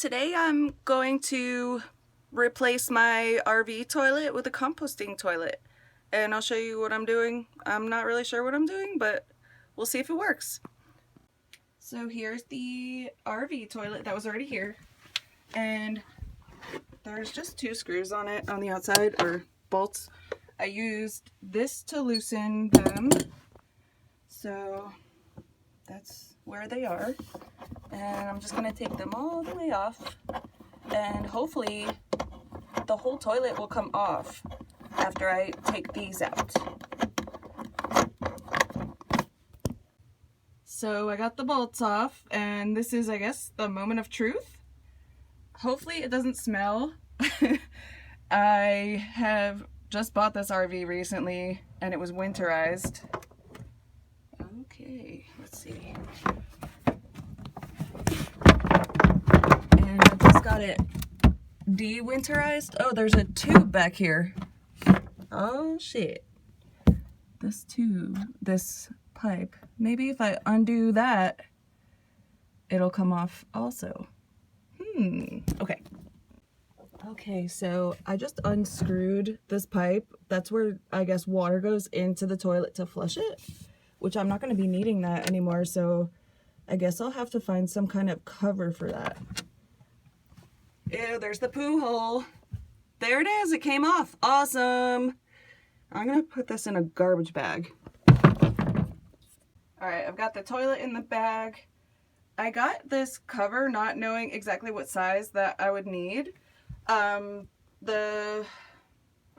today I'm going to replace my RV toilet with a composting toilet, and I'll show you what I'm doing. I'm not really sure what I'm doing, but we'll see if it works. So here's the RV toilet that was already here, and there's just 2 screws on it on the outside, or bolts. I used this to loosen them, so that's where they are. And I'm just going to take them all the way off, and hopefully the whole toilet will come off after I take these out. So I got the bolts off, and this is, I guess, the moment of truth. Hopefully it doesn't smell. I have just bought this RV recently, and it was winterized. Okay, let's see. And I just got it de-winterized. Oh, there's a tube back here. Oh shit. This tube, this pipe. Maybe if I undo that, it'll come off also. Okay. Okay, so I just unscrewed this pipe. That's where, I guess, water goes into the toilet to flush it, which I'm not going to be needing that anymore, so I guess I'll have to find some kind of cover for that. Ew, there's the poo hole. There it is, it came off. Awesome. I'm going to put this in a garbage bag. Alright, I've got the toilet in the bag. I got this cover not knowing exactly what size that I would need. The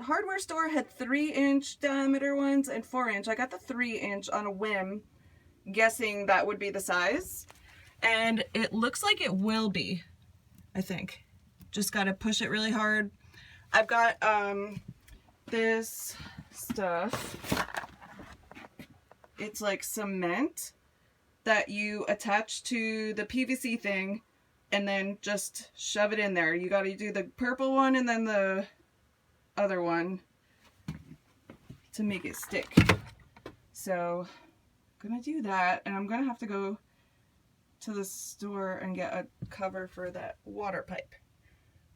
hardware store had 3-inch diameter ones and 4-inch. I got the 3-inch on a whim, guessing that would be the size. And it looks like it will be, I think. Just gotta push it really hard. I've got this stuff. It's like cement that you attach to the PVC thing and then just shove it in there. You got to do the purple one and then the other one to make it stick. So I'm gonna do that, and I'm gonna have to go to the store and get a cover for that water pipe.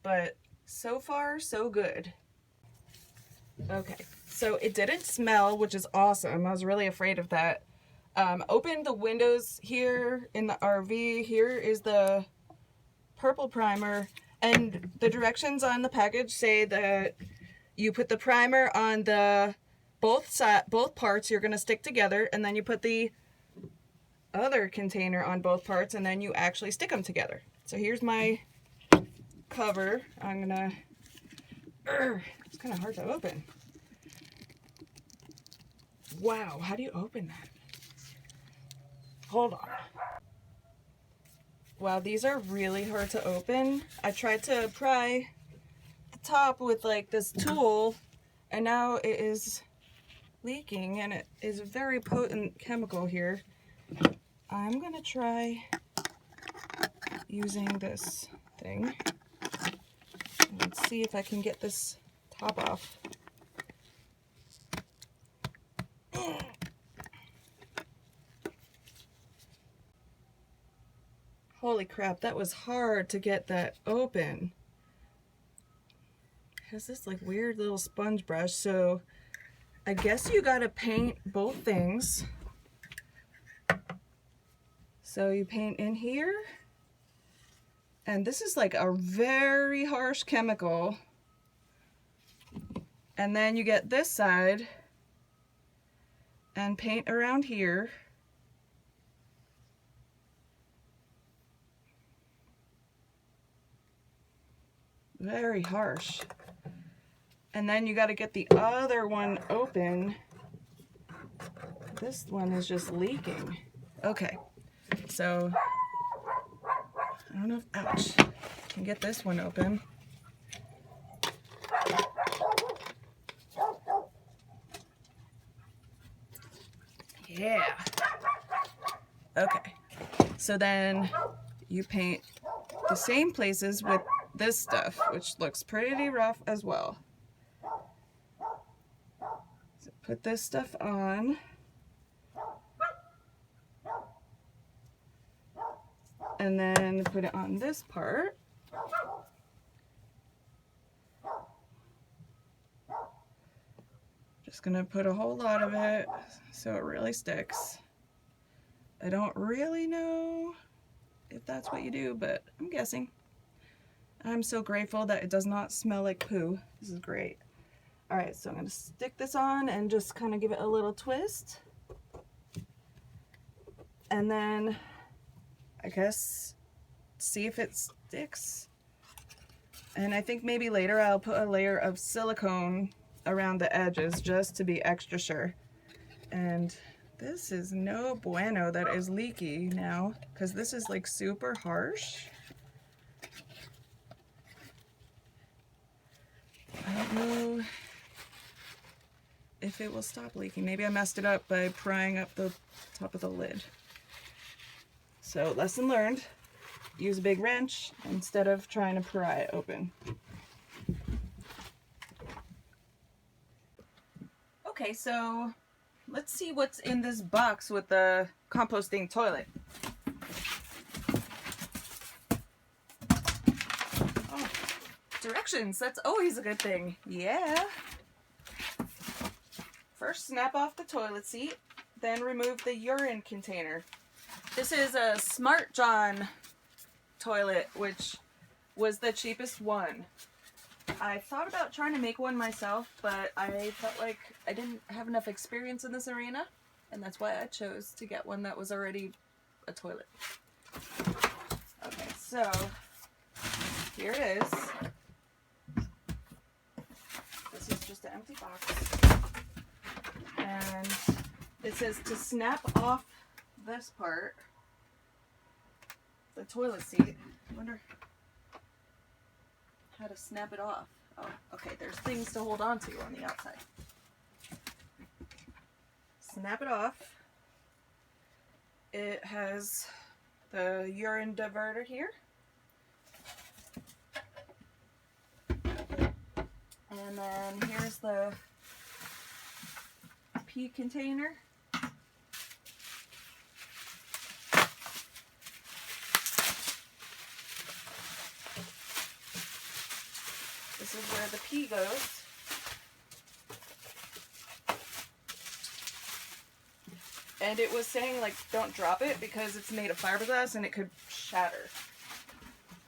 But so far so good. Okay, so it didn't smell, which is awesome. I was really afraid of that. Open the windows here in the RV. Here is the purple primer, and the directions on the package say that you put the primer on the both parts. You're going to stick together, and then you put the other container on both parts, and then you actually stick them together. So here's my cover. I'm gonna it's kind of hard to open. Wow, how do you open that? Hold on. Wow, these are really hard to open. I tried to pry the top with like this tool, and now it is leaking, and it is a very potent chemical here. I'm gonna try using this thing. Let's see if I can get this top off. Holy crap, that was hard to get that open. It has this like weird little sponge brush, so I guess you gotta paint both things. So you paint in here, and this is like a very harsh chemical. And then you get this side and paint around here. Very harsh. And then you got to get the other one open. This one is just leaking. Okay, so I don't know if, ouch, I can get this one open. Yeah. Okay, so then you paint the same places with this stuff, which looks pretty rough as well. So put this stuff on. And then put it on this part. Just gonna put a whole lot of it so it really sticks. I don't really know if that's what you do, but I'm guessing. I'm so grateful that it does not smell like poo. This is great. All right, so I'm gonna stick this on and just kind of give it a little twist. And then I guess see if it sticks. And I think maybe later I'll put a layer of silicone around the edges just to be extra sure. And this is no bueno that is leaky now, because this is like super harsh. I don't know if it will stop leaking. Maybe I messed it up by prying up the top of the lid. So lesson learned, use a big wrench instead of trying to pry it open. Okay, so let's see what's in this box with the composting toilet. Oh, directions, that's always a good thing. Yeah. First, snap off the toilet seat, then remove the urine container. This is a Smart John toilet, which was the cheapest one. I thought about trying to make one myself, but I felt like I didn't have enough experience in this arena, and that's why I chose to get one that was already a toilet. Okay, so here it is. This is just an empty box. And it says to snap off this part, the toilet seat. I wonder how to snap it off. Oh, okay, there's things to hold on to on the outside. Snap it off. It has the urine diverter here. And then here's the pee container. This is where the pee goes. And it was saying, like, don't drop it because it's made of fiberglass and it could shatter.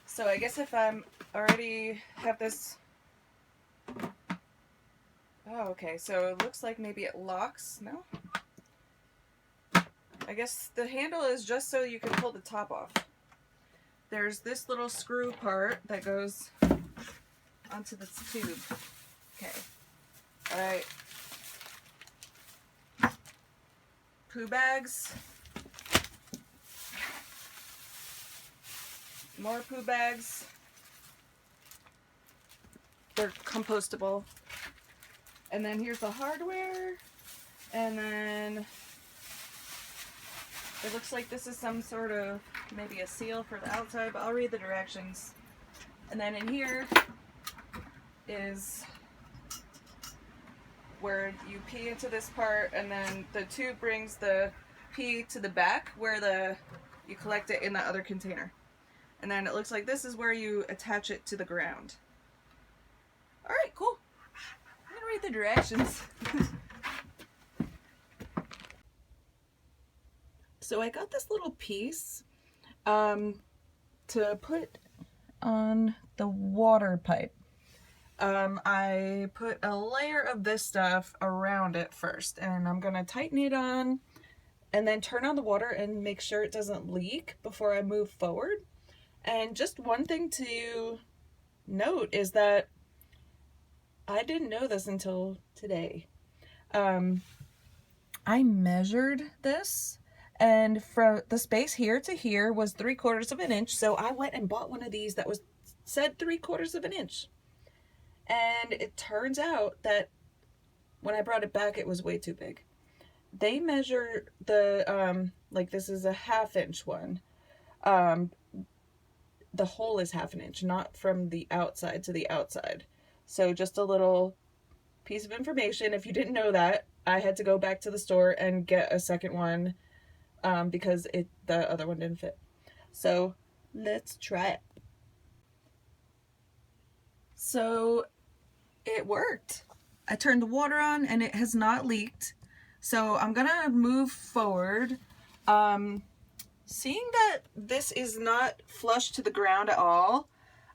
So I guess if I'm already have this... Oh, okay, so it looks like maybe it locks. No? I guess the handle is just so you can pull the top off. There's this little screw part that goes onto this tube. Okay. Alright. Poo bags. More poo bags. They're compostable. And then here's the hardware. And then it looks like this is some sort of maybe a seal for the outside, but I'll read the directions. And then in here is where you pee into this part, and then the tube brings the pee to the back where you collect it in the other container. And then it looks like this is where you attach it to the ground. Alright, cool. I'm gonna read the directions. So I got this little piece to put on the water pipe. I put a layer of this stuff around it first, and I'm gonna tighten it on and then turn on the water and make sure it doesn't leak before I move forward. And just one thing to note is that I didn't know this until today. I measured this, and from the space here to here was 3/4 of an inch, so I went and bought one of these that said 3/4 of an inch. And it turns out that when I brought it back, it was way too big. They measure the, like this is a 1/2 inch one. The hole is 1/2 inch, not from the outside to the outside. So just a little piece of information. If you didn't know that, I had to go back to the store and get a second one because the other one didn't fit. So let's try it. So it worked. I turned the water on and it has not leaked. So I'm gonna move forward. Seeing that this is not flush to the ground at all,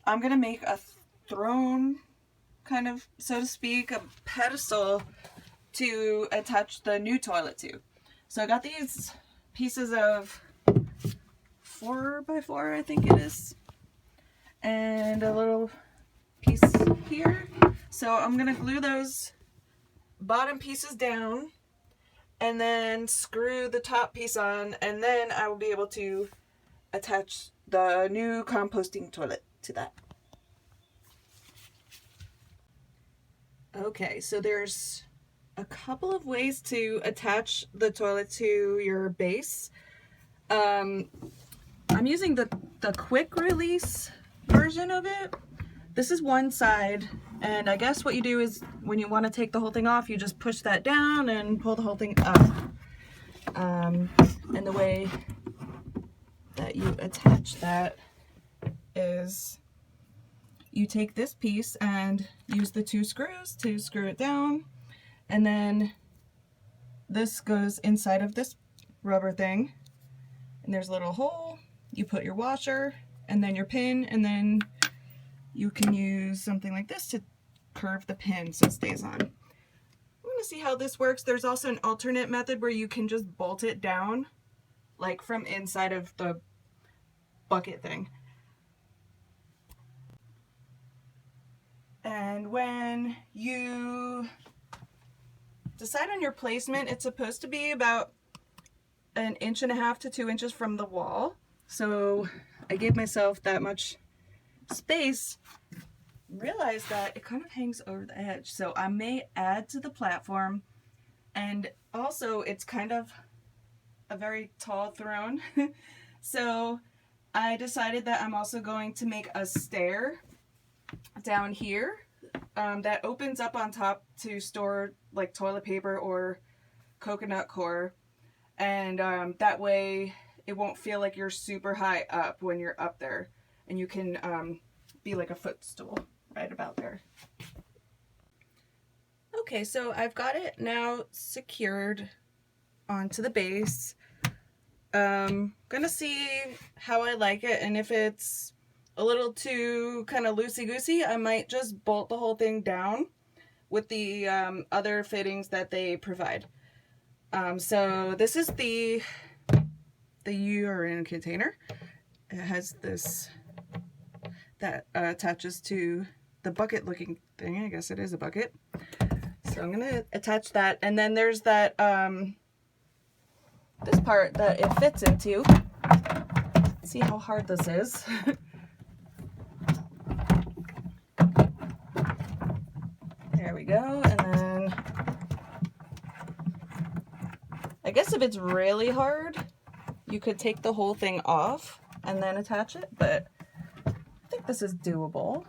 I'm gonna make a throne, kind of, so to speak, a pedestal to attach the new toilet to. So I got these pieces of 4x4, I think it is, and a little piece here. So I'm gonna glue those bottom pieces down and then screw the top piece on, and then I will be able to attach the new composting toilet to that. Okay, so there's a couple of ways to attach the toilet to your base. I'm using the quick release version of it. This is one side, and I guess what you do is when you want to take the whole thing off, you just push that down and pull the whole thing up. And the way that you attach that is you take this piece and use the 2 screws to screw it down, and then this goes inside of this rubber thing, and there's a little hole. You put your washer and then your pin, and then you can use something like this to curve the pin so it stays on. I'm going to see how this works. There's also an alternate method where you can just bolt it down, like from inside of the bucket thing. And when you decide on your placement, it's supposed to be about 1.5 inches to 2 inches from the wall. So I gave myself that much space. Realize that it kind of hangs over the edge, so I may add to the platform, and also it's kind of a very tall throne. So I decided that I'm also going to make a stair down here that opens up on top to store like toilet paper or coconut core, and that way it won't feel like you're super high up when you're up there, and you can be like a footstool right about there. Okay, so I've got it now secured onto the base. Gonna see how I like it, and if it's a little too kind of loosey-goosey, I might just bolt the whole thing down with the other fittings that they provide. So this is the urine container. It has this that attaches to the bucket looking thing. I guess it is a bucket. So I'm gonna attach that, and then there's that this part that it fits into. See how hard this is. There we go. And then I guess if it's really hard, you could take the whole thing off and then attach it, but I think this is doable.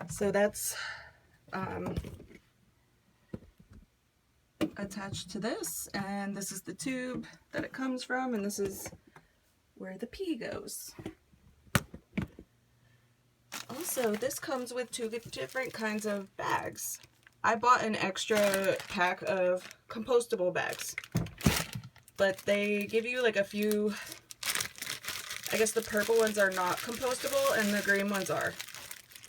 So that's attached to this, and this is the tube that it comes from, and this is where the pee goes. Also, this comes with 2 different kinds of bags. I bought an extra pack of compostable bags, but they give you like a few. I guess the purple ones are not compostable and the green ones are.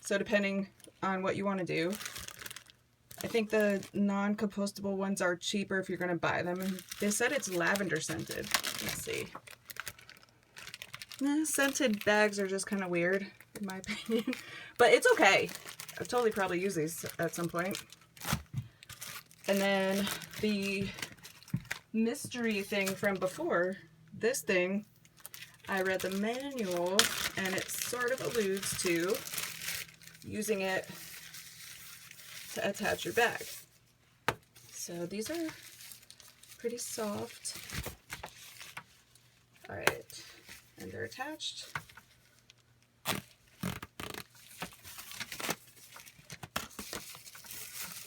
So depending on what you want to do. I think the non-compostable ones are cheaper if you're going to buy them. And they said it's lavender scented. Let's see. Scented bags are just kind of weird, in my opinion. But it's okay. I've totally probably use these at some point. And then the mystery thing from before, this thing, I read the manual, and it sort of alludes to using it to attach your bag. So these are pretty soft. All right, and they're attached.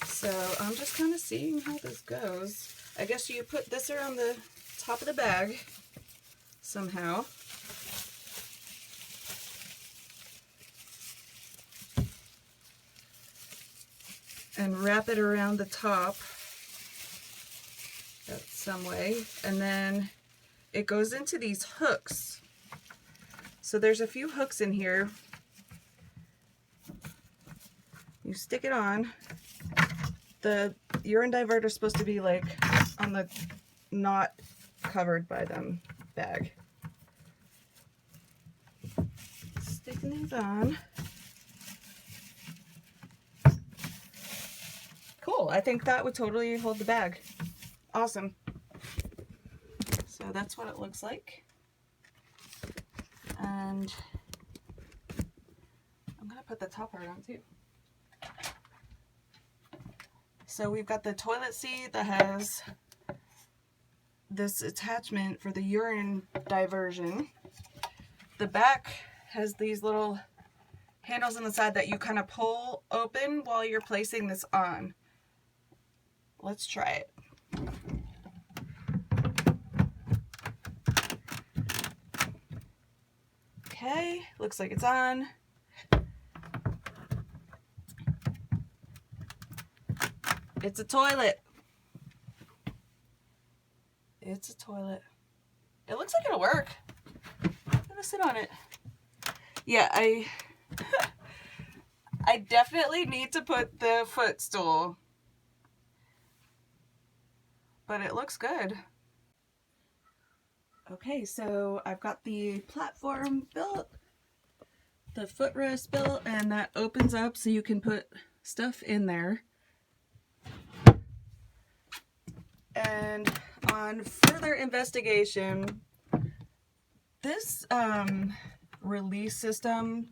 So I'm just kind of seeing how this goes. I guess you put this around the top of the bag somehow. and wrap it around the top. That's some way. And then it goes into these hooks. So there's a few hooks in here. You stick it on. The urine diverter is supposed to be like on the not covered by them bag. Sticking these on. Cool, I think that would totally hold the bag. Awesome. So that's what it looks like. And I'm gonna put the top part on too. So we've got the toilet seat that has this attachment for the urine diversion. The back has these little handles on the side that you kind of pull open while you're placing this on. Let's try it. Okay, looks like it's on. It's a toilet. It's a toilet. It looks like it'll work. I'm gonna sit on it. Yeah, I definitely need to put the footstool, but it looks good. Okay, so I've got the platform built, the footrest built, and that opens up so you can put stuff in there. And on further investigation, this release system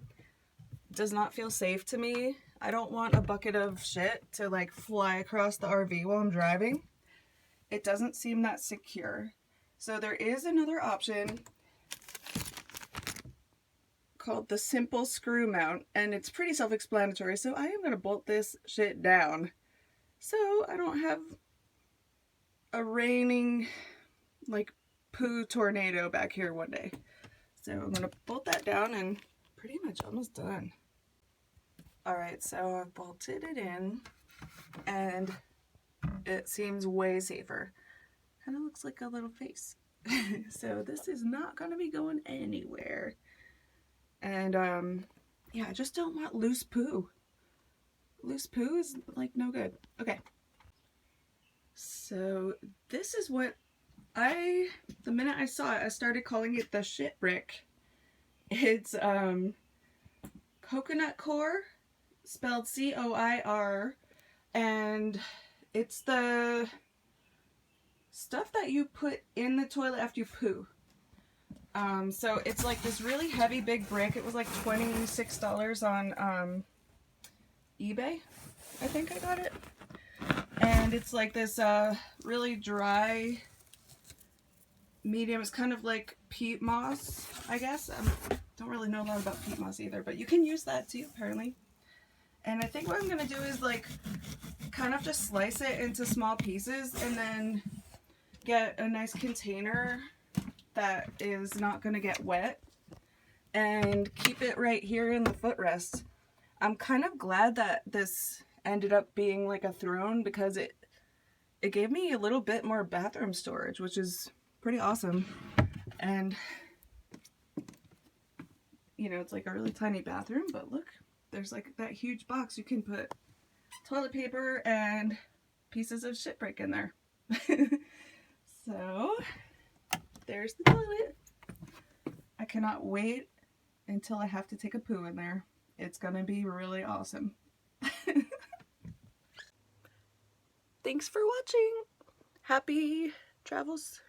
does not feel safe to me. I don't want a bucket of shit to like fly across the RV while I'm driving. It doesn't seem that secure. So there is another option called the simple screw mount, and it's pretty self-explanatory. So I am going to bolt this shit down so I don't have a raining like poo tornado back here one day. So I'm gonna bolt that down and pretty much almost done. Alright, so I've bolted it in and it seems way safer. Kind of looks like a little face. So this is not gonna be going anywhere. And yeah, I just don't want loose poo. Loose poo is like no good. Okay. So this is what the minute I saw it, I started calling it the shit brick. It's coconut coir, spelled C-O-I-R, and it's the stuff that you put in the toilet after you poo. So it's like this really heavy big brick. It was like $26 on eBay. I think I got it. And it's like this really dry medium. It's kind of like peat moss, I guess. I don't really know a lot about peat moss either, but you can use that too, apparently. And I think what I'm going to do is like kind of just slice it into small pieces and then get a nice container that is not going to get wet and keep it right here in the footrest. I'm kind of glad that this ended up being like a throne because it gave me a little bit more bathroom storage, which is pretty awesome. And you know, it's like a really tiny bathroom, but look, there's like that huge box. You can put toilet paper and pieces of shit brick in there. So there's the toilet. I cannot wait until I have to take a poo in there. It's gonna be really awesome. Thanks for watching. Happy travels.